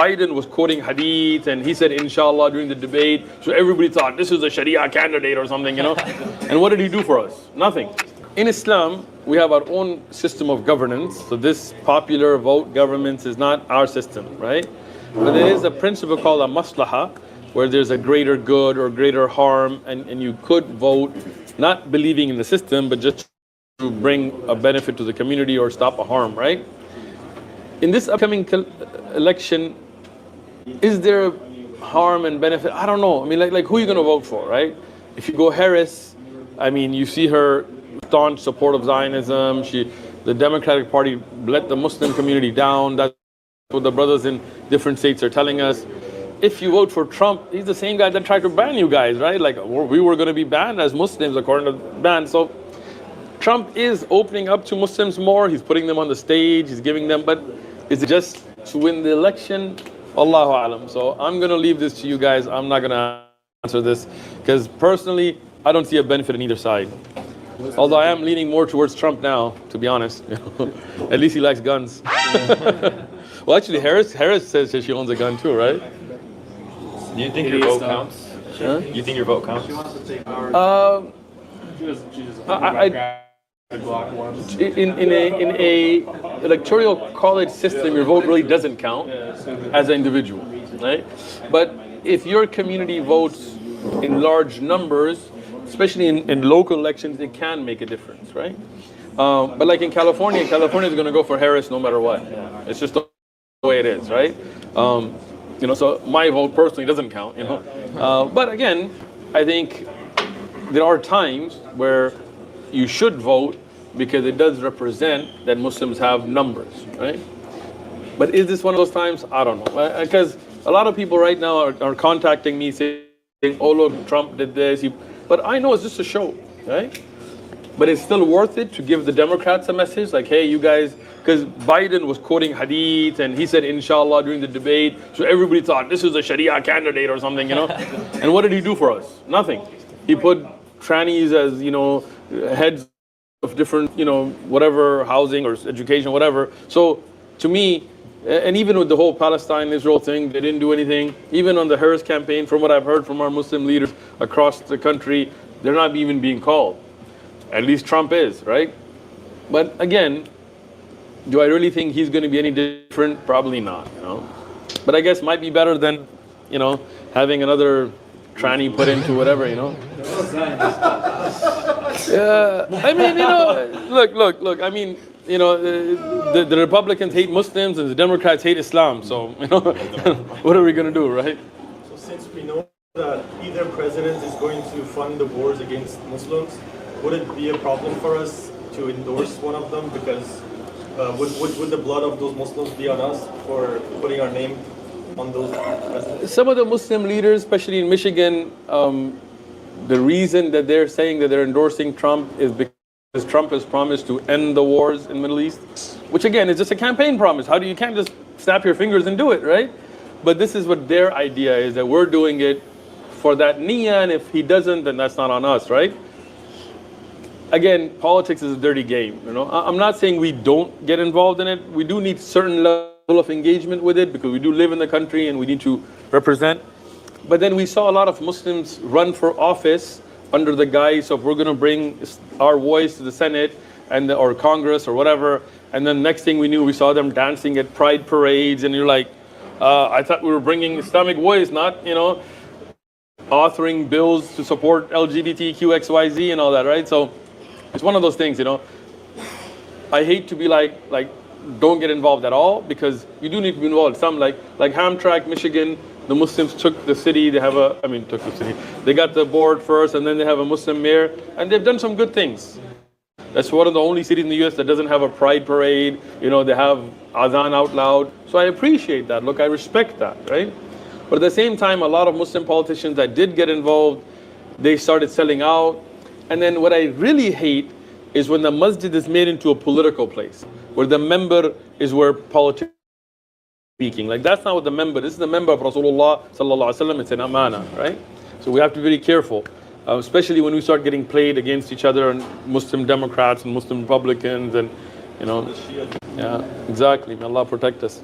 Biden was quoting hadith and he said inshallah during the debate, so everybody thought this is a Sharia candidate or something, you know. And what did he do for us? Nothing. In Islam, we have our own system of governance. So this popular vote government is not our system, right? But there is a principle called a maslaha, where there's a greater good or greater harm, and you could vote not believing in the system, but just to bring a benefit to the community or stop a harm, right? In this upcoming election, is there harm and benefit? I don't know. I mean, like who are you going to vote for, right? If you go Harris, I mean, you see her staunch support of Zionism. The Democratic Party let the Muslim community down. That's what the brothers in different states are telling us. If you vote for Trump, he's the same guy that tried to ban you guys, right? Like we were going to be banned as Muslims according to the ban. So Trump is opening up to Muslims more. He's putting them on the stage. He's giving them, but is it just to win the election? Allahu alam. So I'm going to leave this to you guys. I'm not going to answer this because personally, I don't see a benefit in either side. Although I am leaning more towards Trump now, to be honest. At least he likes guns. Well, actually, Harris says she owns a gun too, right? Do you think your vote counts? Huh? You think your vote counts? In a electoral college system, your vote really doesn't count as an individual, right? But if your community votes in large numbers, especially in local elections, it can make a difference, right? But like in California is going to go for Harris no matter what. It's just the way it is, right? You know, so my vote personally doesn't count, you know. But again, I think there are times where you should vote because it does represent that Muslims have numbers, right? But is this one of those times? I don't know. Because a lot of people right now are contacting me saying, oh look, Trump did this. But I know it's just a show, right? But it's still worth it to give the Democrats a message like, hey, you guys, because Biden was quoting hadith and he said inshallah during the debate, so everybody thought this is a Sharia candidate or something, you know. And what did he do for us? Nothing. He put trannies as, you know, heads of different, you know, whatever, housing or education, whatever. So to me, and even with the whole Palestine-Israel thing, they didn't do anything. Even on the Harris campaign, from what I've heard from our Muslim leaders across the country, they're not even being called. At least Trump is, right? But again, do I really think he's going to be any different? Probably not, you know. But I guess might be better than, you know, having another tranny put into whatever, you know. Yeah, I mean, you know, look. I mean, you know, the Republicans hate Muslims and the Democrats hate Islam. So, you know, what are we going to do, right? So since we know that either president is going to fund the wars against Muslims, would it be a problem for us to endorse one of them? Because would the blood of those Muslims be on us for putting our name on those presidents? Some of the Muslim leaders, especially in Michigan, the reason that they're saying that they're endorsing Trump is because Trump has promised to end the wars in the Middle East, which again is just a campaign promise. You can't just snap your fingers and do it, right? But this is what their idea is, that we're doing it for that niyyah, and if he doesn't, then that's not on us, right? Again, politics is a dirty game, you know. I'm not saying we don't get involved in it. We do need certain level of engagement with it because we do live in the country and we need to represent. But then we saw a lot of Muslims run for office under the guise of we're going to bring our voice to the Senate and or Congress or whatever. And then next thing we knew, we saw them dancing at pride parades, and you're like, I thought we were bringing Islamic voice, not, you know, authoring bills to support LGBTQ, XYZ and all that, right? So it's one of those things, you know. I hate to be like don't get involved at all, because you do need to be involved. Some like Hamtramck, Michigan, the Muslims took the city. They got the board first, and then they have a Muslim mayor, and they've done some good things. That's one of the only cities in the US that doesn't have a pride parade. You know, they have adhan out loud. So I appreciate that. Look, I respect that, right? But at the same time, a lot of Muslim politicians that did get involved, they started selling out. And then what I really hate is when the masjid is made into a political place, where the member is where politics speaking. Like, that's not what the member, this is the member of Rasulullah sallallahu alaihi wasallam. It's an amana, right? So we have to be very careful, especially when we start getting played against each other, and Muslim Democrats and Muslim Republicans, and, you know, yeah, exactly. May Allah protect us.